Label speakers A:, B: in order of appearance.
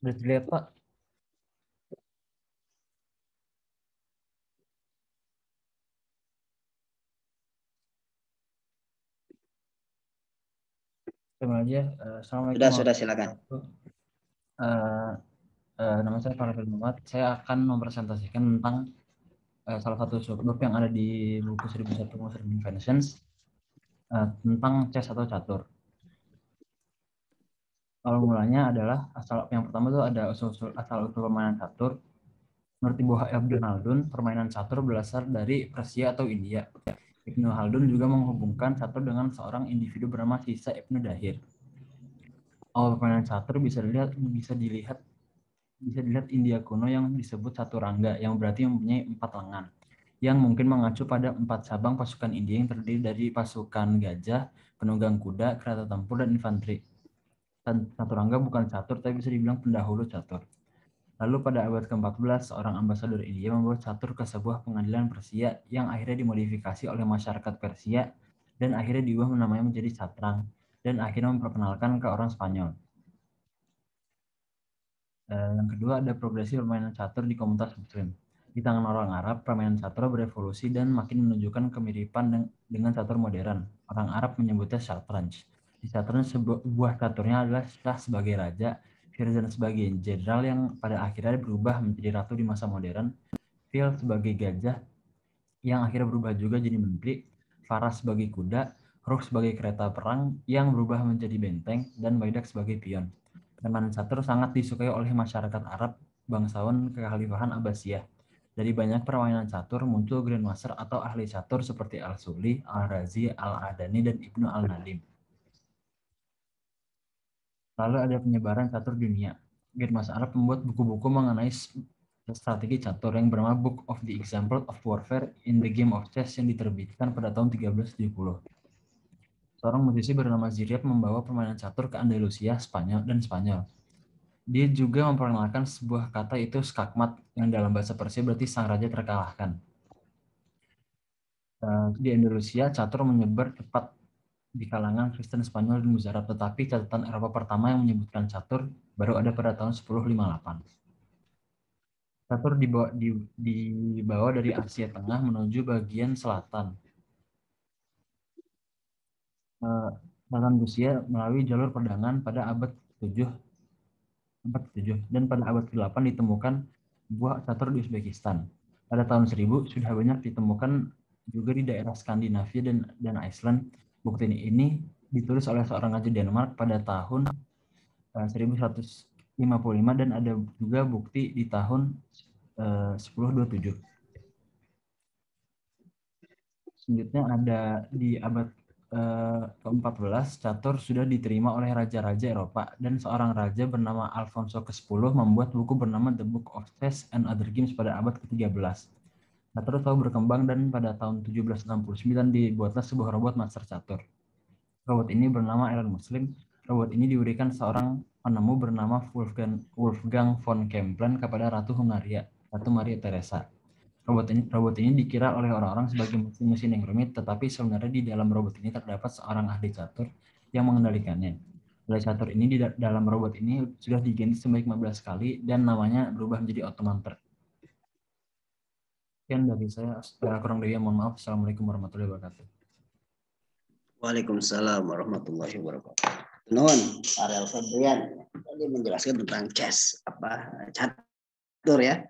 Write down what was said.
A: Sudah terlihat, Pak? Sama aja. Assalamualaikum
B: Sudah
A: warahmatullahi
B: silakan.
A: wabarakatuh. Eh, Nama saya Farafil Muhammad. Saya akan mempresentasikan tentang salah satu subbab yang ada di buku 1001 Modern Inventions tentang chess atau catur. Awal mulanya adalah yang pertama itu ada asal usul permainan catur. Menurut Ibu Ibnu Haldun, permainan catur berasal dari Persia atau India. Ibnu Haldun juga menghubungkan catur dengan seorang individu bernama Sisa Ibnu Dahir. Awal permainan catur bisa dilihat India kuno yang disebut Caturangga, yang berarti mempunyai 4 lengan, yang mungkin mengacu pada 4 cabang pasukan India yang terdiri dari pasukan gajah, penunggang kuda, kereta tempur, dan infanteri. Caturangga bukan catur, tapi bisa dibilang pendahulu catur. Lalu pada abad ke-14, seorang ambasador India membawa catur ke sebuah pengadilan Persia yang akhirnya dimodifikasi oleh masyarakat Persia dan akhirnya diubah namanya menjadi catrang dan akhirnya memperkenalkan ke orang Spanyol. Yang kedua ada progresi permainan catur di komunitas Muslim. Di tangan orang Arab, permainan catur berevolusi dan makin menunjukkan kemiripan dengan catur modern. Orang Arab menyebutnya shatranj. Di shatranj, sebuah caturnya adalah Shah sebagai raja, Firzan sebagai jenderal yang pada akhirnya berubah menjadi ratu di masa modern, Phil sebagai gajah yang akhirnya berubah juga jadi menteri, Faras sebagai kuda, Rukh sebagai kereta perang yang berubah menjadi benteng, dan Baidak sebagai pion. Permainan catur sangat disukai oleh masyarakat Arab bangsawan Kekhalifahan Abbasiyah. Dari banyak permainan catur muncul grandmaster atau ahli catur seperti Al-Suli, Al-Razi, Al-Adani, dan Ibnu Al-Nadim. Lalu ada penyebaran catur dunia. Grandmaster Arab membuat buku-buku mengenai strategi catur yang bernama Book of the Example of Warfare in the Game of Chess yang diterbitkan pada tahun 1370. Seorang musisi bernama Ziryab membawa permainan catur ke Andalusia, Spanyol, dan Spanyol. Dia juga memperkenalkan sebuah kata itu skakmat yang dalam bahasa Persia berarti sang raja terkalahkan. Di Andalusia, catur menyebar cepat di kalangan Kristen Spanyol dan Musarab, tetapi catatan Eropa pertama yang menyebutkan catur baru ada pada tahun 1058. Catur dibawa dari Asia Tengah menuju bagian selatan. Selatan Rusia melalui jalur perdagangan pada abad ke-7 dan pada abad ke-8 ditemukan buah catur di Uzbekistan. Pada tahun 1000 sudah banyak ditemukan juga di daerah Skandinavia dan Iceland. Bukti ini ditulis oleh seorang raja Denmark pada tahun 1155 dan ada juga bukti di tahun 1027. Selanjutnya ada di abad ke-14, catur sudah diterima oleh raja-raja Eropa dan seorang raja bernama Alfonso ke-10 membuat buku bernama The Book of Chess and Other Games pada abad ke-13. Catur selalu berkembang dan pada tahun 1769 dibuatlah sebuah robot master catur. Robot ini bernama Alan Muslim. Robot ini diberikan seorang penemu bernama Wolfgang von Kempelen kepada Ratu Hungaria, Ratu Maria Theresa. Robot ini dikira oleh orang-orang sebagai mesin yang rumit, tetapi sebenarnya di dalam robot ini terdapat seorang ahli catur yang mengendalikannya. Ahli catur ini di dalam robot ini sudah diganti sebanyak 15 kali dan namanya berubah menjadi Automanter. Sekian dari saya, kurang lebihnya mohon maaf. Assalamualaikum warahmatullahi wabarakatuh.
B: Waalaikumsalam warahmatullahi wabarakatuh. Nuhun, Ariel Febrian tadi menjelaskan tentang chess, catur ya.